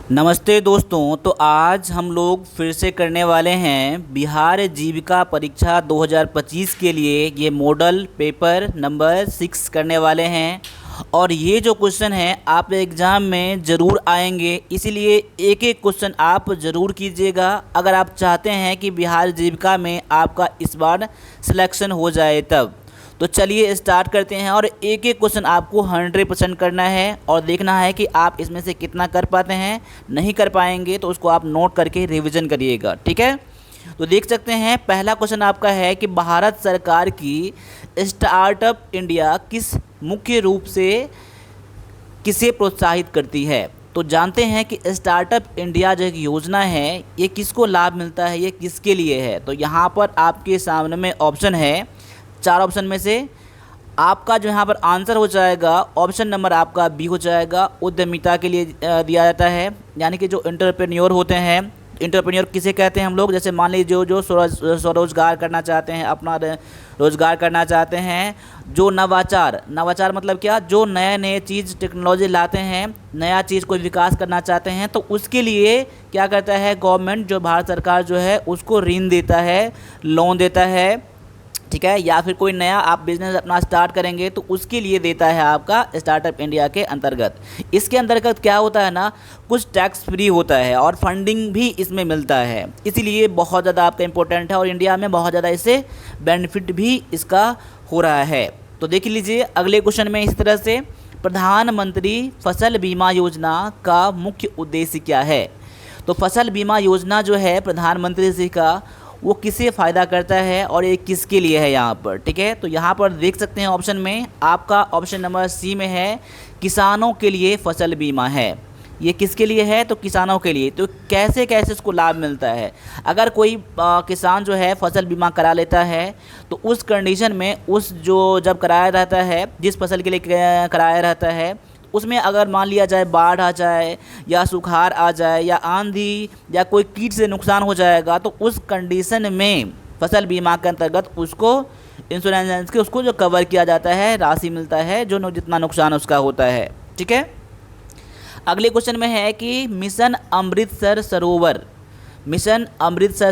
नमस्ते दोस्तों। तो आज हम लोग फिर से करने वाले हैं बिहार जीविका परीक्षा 2025 के लिए ये मॉडल पेपर नंबर 6 करने वाले हैं। और ये जो क्वेश्चन है आप एग्ज़ाम में ज़रूर आएंगे, इसीलिए एक एक क्वेश्चन आप ज़रूर कीजिएगा अगर आप चाहते हैं कि बिहार जीविका में आपका इस बार सिलेक्शन हो जाए तब। तो चलिए स्टार्ट करते हैं और एक एक क्वेश्चन आपको 100% करना है और देखना है कि आप इसमें से कितना कर पाते हैं। नहीं कर पाएंगे तो उसको आप नोट करके रिवीजन करिएगा, ठीक है। तो देख सकते हैं पहला क्वेश्चन आपका है कि भारत सरकार की स्टार्टअप इंडिया किस मुख्य रूप से किसे प्रोत्साहित करती है। तो जानते हैं कि स्टार्टअप इंडिया जो एक योजना है ये किसको लाभ मिलता है, ये किसके लिए है। तो यहाँ पर आपके सामने में ऑप्शन है, 4 ऑप्शन में से आपका जो यहाँ पर आंसर हो जाएगा ऑप्शन नंबर आपका बी हो जाएगा। उद्यमिता के लिए दिया जाता है, यानी कि जो एंटरप्रेन्योर होते हैं। एंटरप्रेन्योर किसे कहते हैं हम लोग, जैसे मान लीजिए जो स्वरोजगार करना चाहते हैं, अपना रोजगार करना चाहते हैं। जो नवाचार मतलब क्या, जो नए नए चीज़ टेक्नोलॉजी लाते हैं, नया चीज़ कोई विकास करना चाहते हैं, तो उसके लिए क्या करता है गवर्नमेंट, जो भारत सरकार जो है उसको ऋण देता है, लोन देता है, ठीक है। या फिर कोई नया आप बिज़नेस अपना स्टार्ट करेंगे तो उसके लिए देता है आपका स्टार्टअप इंडिया के अंतर्गत। इसके अंतर्गत क्या होता है ना, कुछ टैक्स फ्री होता है और फंडिंग भी इसमें मिलता है, इसीलिए बहुत ज़्यादा आपका इम्पोर्टेंट है और इंडिया में बहुत ज़्यादा इससे बेनिफिट भी इसका हो रहा है। तो देख लीजिए अगले क्वेश्चन में इस तरह से, प्रधानमंत्री फसल बीमा योजना का मुख्य उद्देश्य क्या है। तो फसल बीमा योजना जो है प्रधानमंत्री जी का, वो किसे फ़ायदा करता है और ये किसके लिए है यहाँ पर, ठीक है। तो यहाँ पर देख सकते हैं ऑप्शन में आपका ऑप्शन नंबर सी में है, किसानों के लिए फसल बीमा है। ये किसके लिए है, तो किसानों के लिए। तो कैसे कैसे इसको लाभ मिलता है, अगर कोई किसान जो है फसल बीमा करा लेता है तो उस कंडीशन में उस जो जब कराया रहता है, जिस फसल के लिए कराया रहता है, उसमें अगर मान लिया जाए बाढ़ आ जाए या सुखाड़ आ जाए या आंधी या कोई कीट से नुकसान हो जाएगा, तो उस कंडीशन में फसल बीमा के अंतर्गत उसको इंश्योरेंस के उसको जो कवर किया जाता है, राशि मिलता है जो जितना नुकसान उसका होता है, ठीक है। अगले क्वेश्चन में है कि मिशन अमृतसर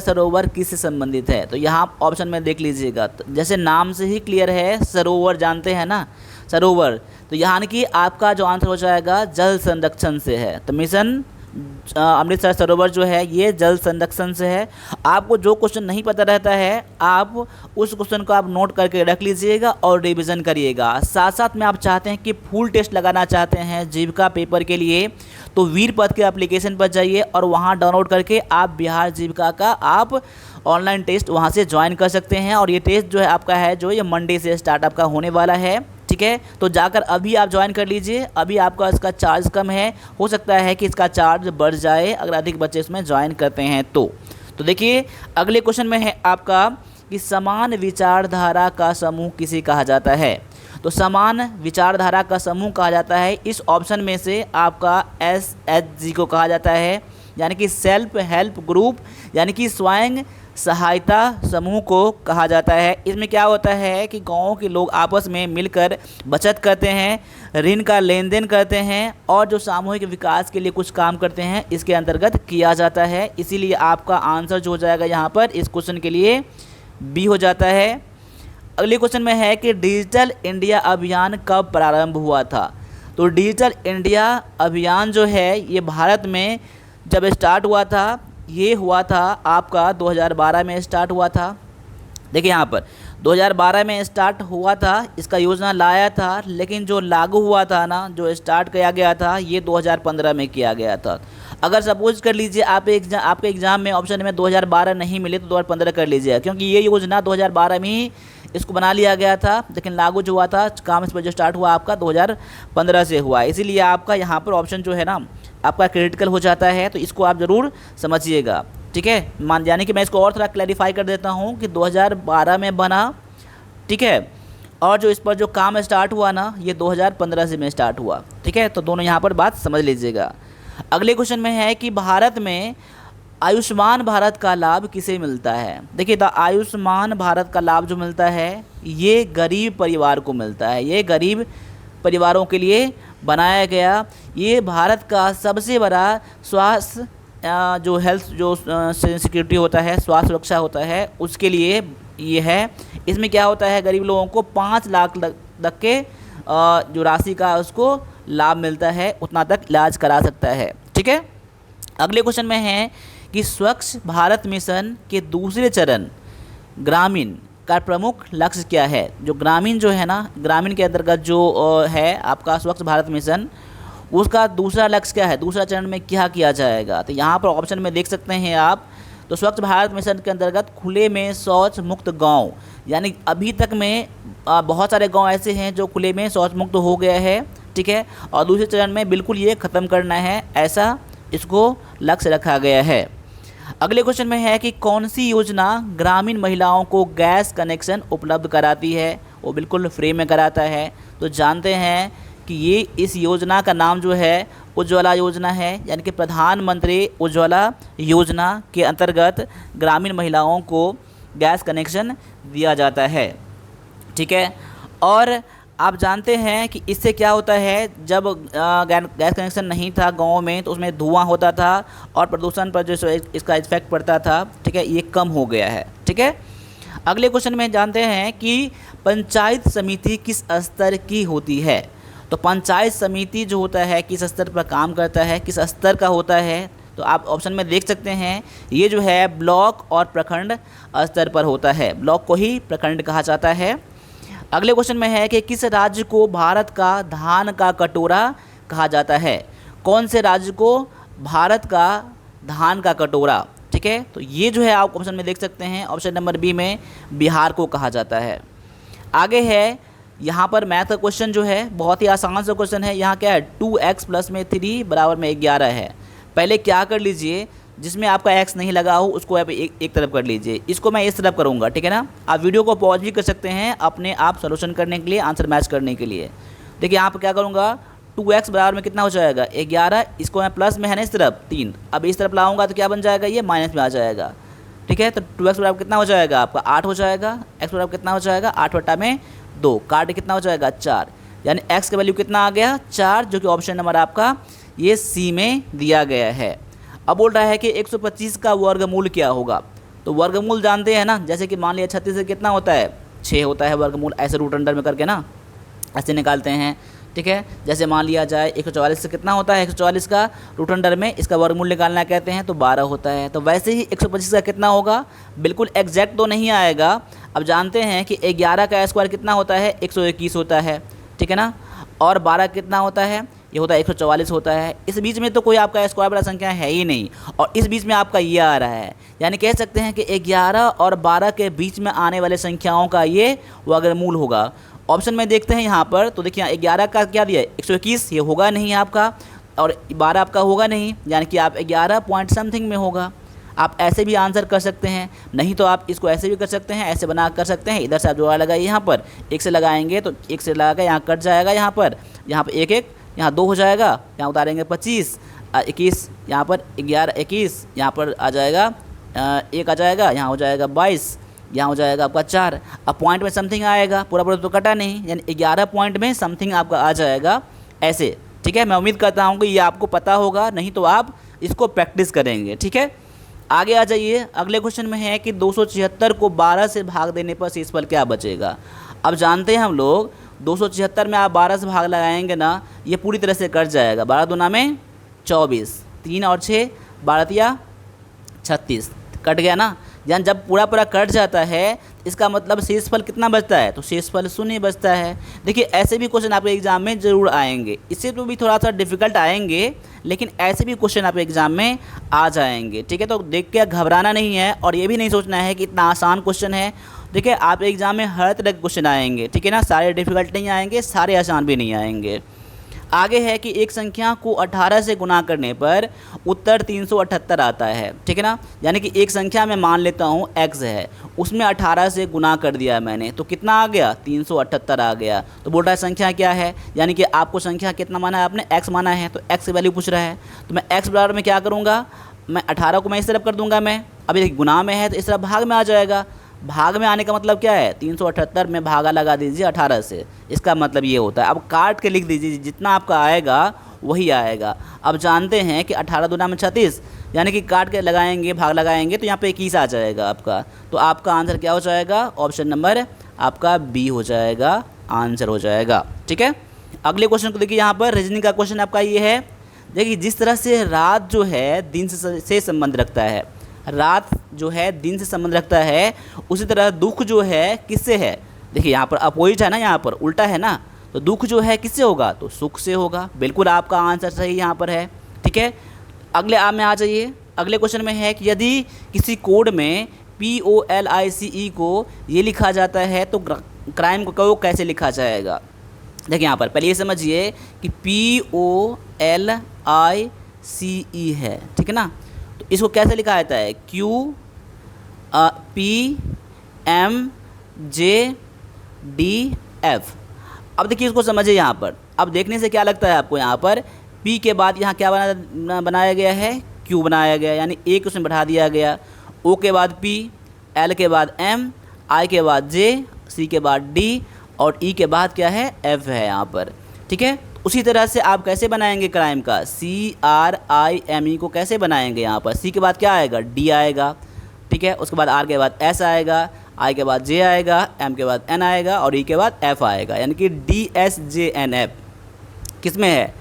सरोवर किससे संबंधित है। तो यहाँ ऑप्शन में देख लीजिएगा, तो जैसे नाम से ही क्लियर है, सरोवर जानते हैं ना, सरोवर। तो यानी कि आपका जो आंसर हो जाएगा जल संरक्षण से है। तो मिशन अमृतसर सरोवर जो है ये जल संरक्षण से है। आपको जो क्वेश्चन नहीं पता रहता है आप उस क्वेश्चन को आप नोट करके रख लीजिएगा और रिवीजन करिएगा। साथ साथ में आप चाहते हैं कि फुल टेस्ट लगाना चाहते हैं जीविका पेपर के लिए, तो वीरपद के एप्लीकेशन पर जाइए और वहाँ डाउनलोड करके आप बिहार जीविका का आप ऑनलाइन टेस्ट वहाँ से ज्वाइन कर सकते हैं। और ये टेस्ट जो है आपका है जो ये मंडे से स्टार्ट आपका होने वाला है, ठीक है। तो जाकर अभी आप ज्वाइन कर लीजिए, अभी आपका इसका चार्ज कम है, हो सकता है कि इसका चार्ज बढ़ जाए अगर अधिक बच्चे इसमें ज्वाइन करते हैं तो देखिए अगले क्वेश्चन में है आपका कि समान विचारधारा का समूह किसे कहा जाता है। तो समान विचारधारा का समूह कहा जाता है, इस ऑप्शन में से आपका SHG को कहा जाता है, यानी कि सेल्फ हेल्प ग्रुप, यानी कि स्वयं सहायता समूह को कहा जाता है। इसमें क्या होता है कि गाँव के लोग आपस में मिलकर बचत करते हैं, ऋण का लेन देन करते हैं और जो सामूहिक विकास के लिए कुछ काम करते हैं, इसके अंतर्गत किया जाता है। इसीलिए आपका आंसर जो हो जाएगा यहाँ पर इस क्वेश्चन के लिए बी हो जाता है। अगले क्वेश्चन में है कि डिजिटल इंडिया अभियान कब प्रारंभ हुआ था। तो डिजिटल इंडिया अभियान जो है ये भारत में जब स्टार्ट हुआ था, ये हुआ था आपका 2012 में स्टार्ट हुआ था। देखिए यहाँ पर 2012 में स्टार्ट हुआ था, इसका योजना लाया था, लेकिन जो लागू हुआ था ना, जो स्टार्ट किया गया था, ये 2015 में किया गया था। अगर सपोज कर लीजिए आपके एग्ज़ाम में ऑप्शन में 2012 नहीं मिले तो 2015 कर लीजिए, क्योंकि ये योजना 2012 में ही इसको बना लिया गया था, लेकिन लागू जो हुआ था काम इस पर जो स्टार्ट हुआ आपका 2015 से हुआ। इसीलिए आपका यहाँ पर ऑप्शन जो है ना आपका क्रिटिकल हो जाता है, तो इसको आप ज़रूर समझिएगा, ठीक है। यानी कि मैं इसको और थोड़ा क्लैरिफाई कर देता हूँ कि 2012 में बना, ठीक है, और जो इस पर जो काम स्टार्ट हुआ ना ये 2015 से में स्टार्ट हुआ, ठीक है। तो दोनों यहाँ पर बात समझ लीजिएगा। अगले क्वेश्चन में है कि भारत में आयुष्मान भारत का लाभ किसे मिलता है। देखिए आयुष्मान भारत का लाभ जो मिलता है ये गरीब परिवार को मिलता है, ये गरीब परिवारों के लिए बनाया गया। ये भारत का सबसे बड़ा स्वास्थ्य जो हेल्थ जो सिक्योरिटी होता है, स्वास्थ्य सुरक्षा होता है, उसके लिए ये है। इसमें क्या होता है, गरीब लोगों को 5 लाख तक के जो राशि का उसको लाभ मिलता है, उतना तक इलाज करा सकता है। ठीक है, अगले क्वेश्चन में है कि स्वच्छ भारत मिशन के दूसरे चरण ग्रामीण का प्रमुख लक्ष्य क्या है। जो ग्रामीण जो है ना, ग्रामीण के अंतर्गत जो है आपका स्वच्छ भारत मिशन, उसका दूसरा लक्ष्य क्या है, दूसरा चरण में क्या किया जाएगा। तो यहाँ पर ऑप्शन में देख सकते हैं आप, तो स्वच्छ भारत मिशन के अंतर्गत खुले में शौच मुक्त गांव, यानी अभी तक में बहुत सारे गांव ऐसे हैं जो खुले में शौच मुक्त हो गया है। ठीक है, और दूसरे चरण में बिल्कुल ये ख़त्म करना है, ऐसा इसको लक्ष्य रखा गया है। अगले क्वेश्चन में है कि कौन सी योजना ग्रामीण महिलाओं को गैस कनेक्शन उपलब्ध कराती है। वो बिल्कुल फ्री में कराता है। तो जानते हैं कि ये इस योजना का नाम जो है उज्ज्वला योजना है, यानी कि प्रधानमंत्री उज्ज्वला योजना के अंतर्गत ग्रामीण महिलाओं को गैस कनेक्शन दिया जाता है। ठीक है, और आप जानते हैं कि इससे क्या होता है, जब गैस कनेक्शन नहीं था गाँव में तो उसमें धुआं होता था और प्रदूषण पर जो इसका इफेक्ट पड़ता था। ठीक है, ये कम हो गया है। ठीक है, अगले क्वेश्चन में जानते हैं कि पंचायत समिति किस स्तर की होती है। तो पंचायत समिति जो होता है किस स्तर पर काम करता है, किस स्तर का होता है, तो आप ऑप्शन में देख सकते हैं। ये जो है ब्लॉक और प्रखंड स्तर पर होता है, ब्लॉक को ही प्रखंड कहा जाता है। अगले क्वेश्चन में है कि किस राज्य को भारत का धान का कटोरा कहा जाता है। कौन से राज्य को भारत का धान का कटोरा। ठीक है, तो ये जो है आप ऑप्शन में देख सकते हैं, ऑप्शन नंबर बी में बिहार को कहा जाता है। आगे है यहाँ पर मैथ का क्वेश्चन जो है बहुत ही आसान सा क्वेश्चन है। यहाँ क्या है, 2x प्लस में 3 बराबर में 11 है। पहले क्या कर लीजिए, जिसमें आपका x नहीं लगा हो उसको आप एक तरफ कर लीजिए, इसको मैं इस तरफ करूँगा। ठीक है ना, आप वीडियो को पॉज भी कर सकते हैं अपने आप सॉल्यूशन करने के लिए, आंसर मैच करने के लिए। देखिए यहाँ पर क्या करूँगा, 2x बराबर में कितना हो जाएगा 11, इसको मैं प्लस में है ना इस तरफ 3, अब इस तरफ लाऊंगा तो क्या बन जाएगा, ये माइनस में आ जाएगा। ठीक है, तो 2x बराबर कितना हो जाएगा आपका 8 हो जाएगा, x बराबर कितना हो जाएगा 8 बटा में 2, काट कितना हो जाएगा 4, यानी x का वैल्यू कितना आ गया 4, जो कि ऑप्शन नंबर आपका ये सी में दिया गया है। अब बोल रहा है कि 125 का वर्गमूल क्या होगा। तो वर्गमूल जानते हैं ना, जैसे कि मान लिया 36 से कितना होता है 6 होता है वर्गमूल, ऐसे रूट अंडर में करके ना ऐसे निकालते हैं। ठीक है, जैसे मान लिया जाए 144 से कितना होता है 144 का रूट अंडर में इसका वर्गमूल निकालना कहते हैं तो 12 होता है। तो वैसे ही 125 का कितना होगा, बिल्कुल एग्जैक्ट तो नहीं आएगा। अब जानते हैं कि 11 का स्क्वायर कितना होता है 121 होता है। ठीक है ना, और 12 कितना होता है, ये होता है 144 होता है। इस बीच में तो कोई आपका स्क्वायर वाला संख्या है ही नहीं, और इस बीच में आपका ये आ रहा है, यानी कह सकते हैं कि 11 और 12 के बीच में आने वाले संख्याओं का ये वर्गमूल होगा। ऑप्शन में देखते हैं यहाँ पर, तो देखिए 11 का क्या दिया है 121, ये होगा नहीं आपका, और 12 आपका होगा नहीं, यानी कि आप 11 पॉइंट समथिंग में होगा। आप ऐसे भी आंसर कर सकते हैं, नहीं तो आप इसको ऐसे भी कर सकते हैं, ऐसे बना कर सकते हैं। इधर से आप जोड़ा लगाइए, यहाँ पर 1 से लगाएंगे तो 1 से लगा कर यहाँ कट जाएगा, यहाँ पर 1 1, यहाँ 2 हो जाएगा, यहाँ उतारेंगे 25 21, यहाँ पर 11 21, यहाँ पर आ जाएगा 1 आ जाएगा, यहाँ हो जाएगा 22, यहाँ हो जाएगा आपका 4। अब पॉइंट में समथिंग आएगा, पूरा पूरा तो कटा नहीं, यानी 11 पॉइंट में समथिंग आपका आ जाएगा ऐसे। ठीक है, मैं उम्मीद करता हूँ कि ये आपको पता होगा, नहीं तो आप इसको प्रैक्टिस करेंगे। ठीक है, आगे आ जाइए। अगले क्वेश्चन में है कि 276 को 12 से भाग देने पर शेषफल क्या बचेगा। अब जानते हैं हम लोग 276 में आप 12 से भाग लगाएंगे ना, ये पूरी तरह से कट जाएगा। 12 दूना में 24, 3 और 6 12 या 36, कट गया ना। यानी जब पूरा पूरा कट जाता है इसका मतलब शेषफल कितना बचता है, तो शेषफल 0 बचता है। देखिए ऐसे भी क्वेश्चन आपके एग्जाम में ज़रूर आएंगे, इससे तो भी थोड़ा सा डिफिकल्ट आएंगे, लेकिन ऐसे भी क्वेश्चन आपके एग्जाम में आ जाएंगे। ठीक है, तो देख के घबराना नहीं है, और ये भी नहीं सोचना है कि इतना आसान क्वेश्चन है। देखिए आप एग्जाम में हर तरह के क्वेश्चन आएंगे। ठीक है ना, सारे डिफिकल्ट नहीं आएंगे, सारे आसान भी नहीं आएंगे। आगे है कि एक संख्या को 18 से गुना करने पर उत्तर 378 आता है। ठीक है ना, यानी कि एक संख्या में मान लेता हूँ x है, उसमें 18 से गुना कर दिया मैंने, तो कितना आ गया 378 आ गया। तो बोल रहा है संख्या क्या है, यानी कि आपको संख्या कितना माना है, आपने x माना है, तो x की वैल्यू पूछ रहा है। तो मैं x बराबर में क्या करूँगा, मैं 18 को मैं इस तरफ कर दूँगा, मैं अभी गुना में है तो इस तरफ भाग में आ जाएगा। भाग में आने का मतलब क्या है, 378 में भागा लगा दीजिए 18 से, इसका मतलब ये होता है। अब काट के लिख दीजिए, जितना आपका आएगा वही आएगा। अब जानते हैं कि 18 दूना में 36, यानी कि काट के लगाएंगे, भाग लगाएंगे तो यहाँ पे 21 आ जाएगा आपका। तो आपका आंसर क्या हो जाएगा, ऑप्शन नंबर आपका बी हो जाएगा, आंसर हो जाएगा। ठीक है, अगले क्वेश्चन को देखिए। यहाँ पर रीजनिंग का क्वेश्चन आपका ये है, देखिए जिस तरह से रात जो है दिन से संबंध रखता है, रात जो है दिन से संबंध रखता है, उसी तरह दुख जो है किससे है। देखिए यहाँ पर अपोजिट है ना, यहाँ पर उल्टा है ना, तो दुख जो है किससे होगा, तो सुख से होगा। बिल्कुल आपका आंसर सही यहाँ पर है। ठीक है, अगले आप में आ जाइए। अगले क्वेश्चन में है कि यदि किसी कोड में POLICE को ये लिखा जाता है तो क्राइम को कैसे लिखा जाएगा। देखिए यहाँ पर पहले ये समझिए कि POLICE है, ठीक है ना, तो इसको कैसे लिखा जाता है, QPMJDF। अब देखिए इसको समझिए यहाँ पर, अब देखने से क्या लगता है आपको, यहाँ पर P के बाद यहाँ क्या बनाया गया है, Q बनाया गया, यानी एक उसमें बढ़ा दिया गया। O के बाद P, L के बाद M, I के बाद J, C के बाद D और E के बाद क्या है, F है यहाँ पर। ठीक है, उसी तरह से आप कैसे बनाएंगे क्राइम का, CRIME को कैसे बनाएंगे, यहाँ पर C के बाद क्या आएगा, D आएगा। ठीक है, उसके बाद R के बाद S आएगा, I के बाद J आएगा, M के बाद N आएगा और E के बाद F आएगा, यानी कि DSJNF किस में है,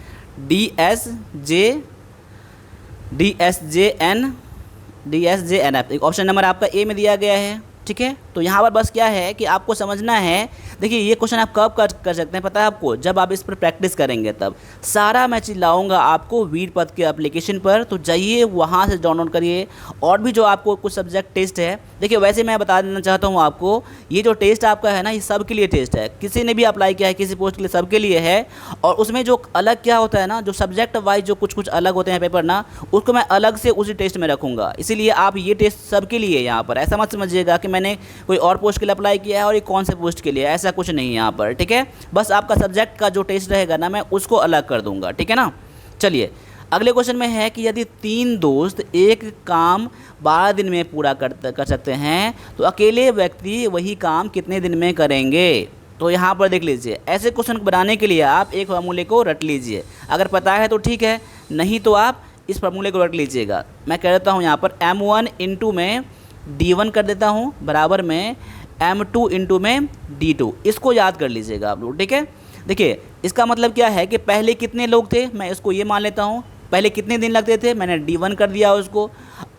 DSJNF। एक ऑप्शन नंबर आपका ए में दिया गया है। ठीक है, तो यहाँ पर बस क्या है कि आपको समझना है। देखिए ये क्वेश्चन आप कब कर सकते हैं पता है आपको, जब आप इस पर प्रैक्टिस करेंगे तब। सारा मैं चिल्लाऊंगा आपको वीरपद के एप्लीकेशन पर, तो जाइए वहाँ से डाउनलोड करिए। और भी जो आपको कुछ सब्जेक्ट टेस्ट है, देखिए वैसे मैं बता देना चाहता हूँ आपको, ये जो टेस्ट आपका है ना, ये सब के लिए टेस्ट है, किसी ने भी अप्लाई किया है किसी पोस्ट के लिए, सबके लिए है। और उसमें जो अलग क्या होता है ना, जो सब्जेक्ट वाइज जो कुछ अलग होते हैं पेपर ना, उसको मैं अलग से उसी टेस्ट में रखूँगा। इसीलिए आप ये टेस्ट सबके लिए यहाँ पर, ऐसा मत समझिएगा कि मैंने कोई और पोस्ट के लिए अप्लाई किया है और ये कौन से पोस्ट के लिए, ऐसा कुछ नहीं है यहाँ पर। ठीक है, बस आपका सब्जेक्ट का जो टेस्ट रहेगा ना, मैं उसको अलग कर दूंगा। ठीक है ना, चलिए अगले क्वेश्चन में है कि यदि 3 दोस्त एक काम 12 दिन में पूरा कर सकते हैं तो अकेले व्यक्ति वही काम कितने दिन में करेंगे। तो यहाँ पर देख लीजिए, ऐसे क्वेश्चन बनाने के लिए आप एक फार्मूले को रट लीजिए, अगर पता है तो ठीक है, नहीं तो आप इस फार्मूले को रट लीजिएगा। मैं कह देता हूँ यहाँ पर M1 इंटू में D1 कर देता हूँ बराबर में M2 इंटू में D2, इसको याद कर लीजिएगा आप लोग। ठीक है, देखिए इसका मतलब क्या है कि पहले कितने लोग थे, मैं इसको ये मान लेता हूँ, पहले कितने दिन लगते थे, मैंने D1 कर दिया उसको।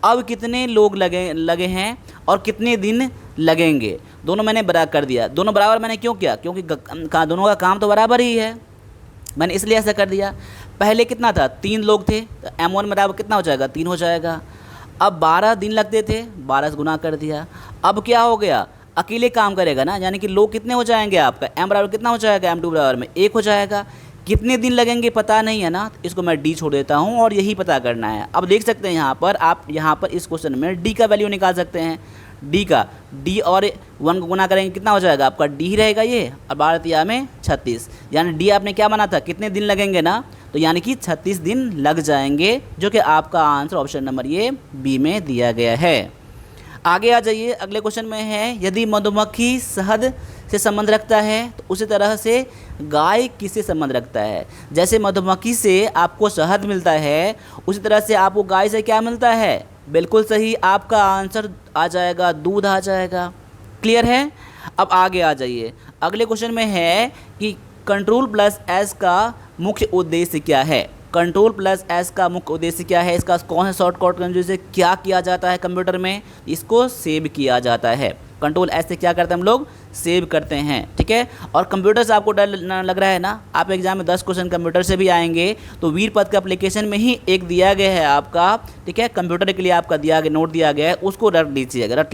अब कितने लोग लगे हैं और कितने दिन लगेंगे, दोनों मैंने बराबर कर दिया। दोनों बराबर मैंने क्यों किया, क्योंकि दोनों का काम तो बराबर ही है, मैंने इसलिए ऐसा कर दिया। पहले कितना था, 3 लोग थे, तो M1 बराबर कितना हो जाएगा, 3 हो जाएगा। अब 12 दिन लगते थे, 12 से गुना कर दिया। अब क्या हो गया, अकेले काम करेगा ना, यानी कि लोग कितने हो जाएंगे आपका, M बराबर कितना हो जाएगा, M2 बराबर में 1 हो जाएगा। कितने दिन लगेंगे पता नहीं है ना, तो इसको मैं D छोड़ देता हूँ और यही पता करना है। अब देख सकते हैं यहाँ पर, आप यहाँ पर इस क्वेश्चन में D का वैल्यू निकाल सकते हैं। D और 1 को गुना करेंगे कितना हो जाएगा आपका, D ही रहेगा ये, और 12 तिया में 36, यानी D आपने क्या बना था, कितने दिन लगेंगे ना, तो यानी कि 36 दिन लग जाएंगे, जो कि आपका आंसर ऑप्शन नंबर ये बी में दिया गया है। आगे आ जाइए, अगले क्वेश्चन में है यदि मधुमक्खी शहद से संबंध रखता है तो उसी तरह से गाय किससे संबंध रखता है। जैसे मधुमक्खी से आपको शहद मिलता है, उसी तरह से आपको गाय से क्या मिलता है, बिल्कुल सही, आपका आंसर आ जाएगा, दूध आ जाएगा। क्लियर है, अब आगे आ जाइए। अगले क्वेश्चन में है कि Ctrl+S का मुख्य उद्देश्य क्या है। Ctrl+S का मुख्य उद्देश्य क्या है, इसका कौन सा शॉर्टकट से क्या किया जाता है कंप्यूटर में, इसको सेव किया जाता है। Ctrl+S से क्या करते हैं हम लोग, सेव करते हैं। ठीक है, और कंप्यूटर से आपको डर लग रहा है ना, आप एग्जाम में 10 क्वेश्चन कंप्यूटर से भी आएंगे, तो वीरपद के एप्लीकेशन में ही एक दिया गया है आपका, ठीक है, कंप्यूटर के लिए आपका दिया गया नोट दिया गया है, उसको रट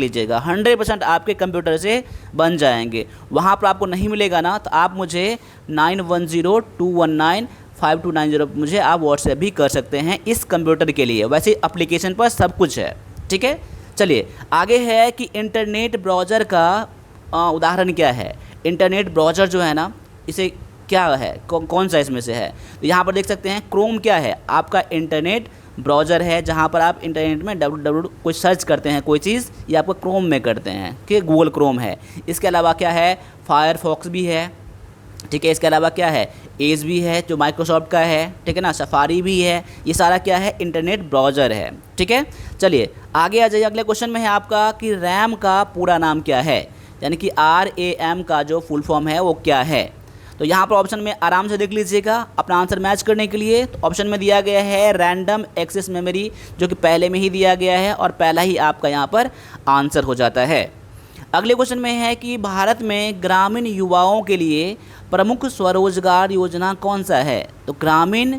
लीजिएगा 100% आपके कंप्यूटर से बन जाएंगे। वहाँ पर आपको नहीं मिलेगा ना, तो आप मुझे 9102195290 मुझे आप व्हाट्सएप भी कर सकते हैं इस कंप्यूटर के लिए, वैसे एप्लीकेशन पर सब कुछ है। ठीक है, चलिए आगे है कि इंटरनेट ब्राउज़र का उदाहरण क्या है। इंटरनेट ब्राउज़र जो है ना, इसे क्या है, कौन सा इसमें से है, तो यहाँ पर देख सकते हैं क्रोम क्या है, आपका इंटरनेट ब्राउज़र है जहाँ पर आप इंटरनेट में www कोई सर्च करते हैं कोई चीज़, ये आपका क्रोम में करते हैं कि गूगल क्रोम है। इसके अलावा क्या है, फायरफॉक्स भी है, ठीक है। इसके अलावा क्या है, एज भी है जो माइक्रोसॉफ्ट का है, ठीक है ना, सफारी भी है। ये सारा क्या है, इंटरनेट ब्राउज़र है, ठीक है। चलिए आगे आ जाइए, अगले क्वेश्चन में है आपका कि रैम का पूरा नाम क्या है, यानी कि RAM का जो फुल फॉर्म है वो क्या है। तो यहाँ पर ऑप्शन में आराम से देख लीजिएगा अपना आंसर मैच करने के लिए। तो ऑप्शन में दिया गया है रैंडम एक्सेस मेमोरी, जो कि पहले में ही दिया गया है और पहला ही आपका यहाँ पर आंसर हो जाता है। अगले क्वेश्चन में है कि भारत में ग्रामीण युवाओं के लिए प्रमुख स्वरोजगार योजना कौन सा है। तो ग्रामीण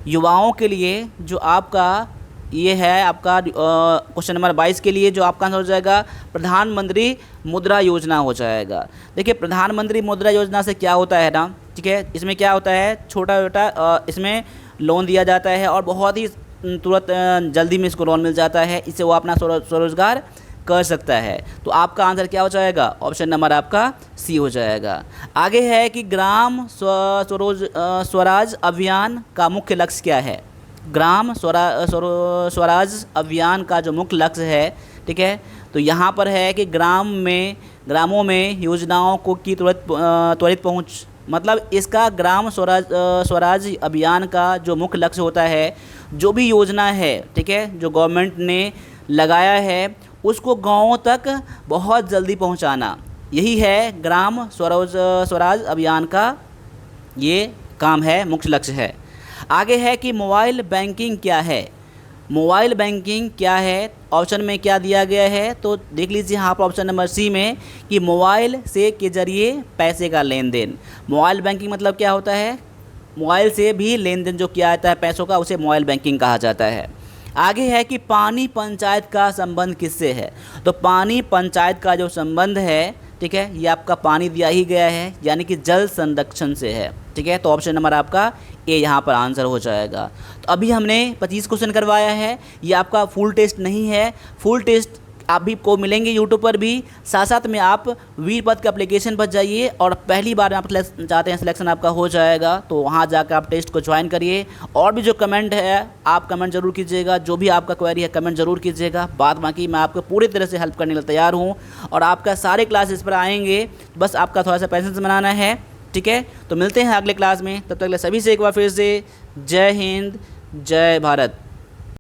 युवाओं के लिए जो आपका ये है आपका क्वेश्चन नंबर 22 के लिए जो आपका आंसर हो जाएगा प्रधानमंत्री मुद्रा योजना हो जाएगा। देखिए प्रधानमंत्री मुद्रा योजना से क्या होता है ना, ठीक है, इसमें क्या होता है, छोटा छोटा इसमें लोन दिया जाता है और बहुत ही तुरंत जल्दी में इसको लोन मिल जाता है, इससे वो अपना स्वरोजगार कर सकता है। तो आपका आंसर क्या हो जाएगा, ऑप्शन नंबर आपका सी हो जाएगा। आगे है कि ग्राम स्वराज अभियान का मुख्य लक्ष्य क्या है। ग्राम स्वराज अभियान का जो मुख्य लक्ष्य है, ठीक है, तो यहाँ पर है कि ग्रामों में योजनाओं को की त्वरित पहुँच, मतलब इसका ग्राम स्वराज अभियान का जो मुख्य लक्ष्य होता है, जो भी योजना है, ठीक है, जो गवर्नमेंट ने लगाया है उसको गाँवों तक बहुत जल्दी पहुँचाना, यही है ग्राम स्वराज अभियान का ये काम है, मुख्य लक्ष्य है। आगे है कि मोबाइल बैंकिंग क्या है। मोबाइल बैंकिंग क्या है, ऑप्शन में क्या दिया गया है, तो देख लीजिए यहाँ पर ऑप्शन नंबर सी में कि मोबाइल से के ज़रिए पैसे का लेन देन। मोबाइल बैंकिंग मतलब क्या होता है, मोबाइल से भी लेन देन जो किया जाता है पैसों का, उसे मोबाइल बैंकिंग कहा जाता है। आगे है कि पानी पंचायत का संबंध किससे है। तो पानी पंचायत का जो संबंध है, ठीक है, ये आपका पानी दिया ही गया है, यानी कि जल संरक्षण से है, ठीक है। तो ऑप्शन नंबर आपका ए यहाँ पर आंसर हो जाएगा। तो अभी हमने 25 क्वेश्चन करवाया है, ये आपका फुल टेस्ट नहीं है। फुल टेस्ट आप भी को मिलेंगे यूट्यूब पर भी, साथ साथ में आप वीरपद के एप्लीकेशन पर जाइए और पहली बार आप चाहते हैं सिलेक्शन आपका हो जाएगा, तो वहाँ जाकर आप टेस्ट को ज्वाइन करिए। और भी जो कमेंट है आप कमेंट जरूर कीजिएगा, जो भी आपका क्वेरी है कमेंट जरूर कीजिएगा। बाद बाकी मैं आपको पूरी तरह से हेल्प करने के लिए तैयार हूँ और आपका सारे क्लासेस पर आएंगे, बस आपका थोड़ा सा पेशेंस बनाना है, ठीक है। तो मिलते हैं अगले क्लास में, तब तक के लिए सभी से एक बार फिर से जय हिंद जय भारत।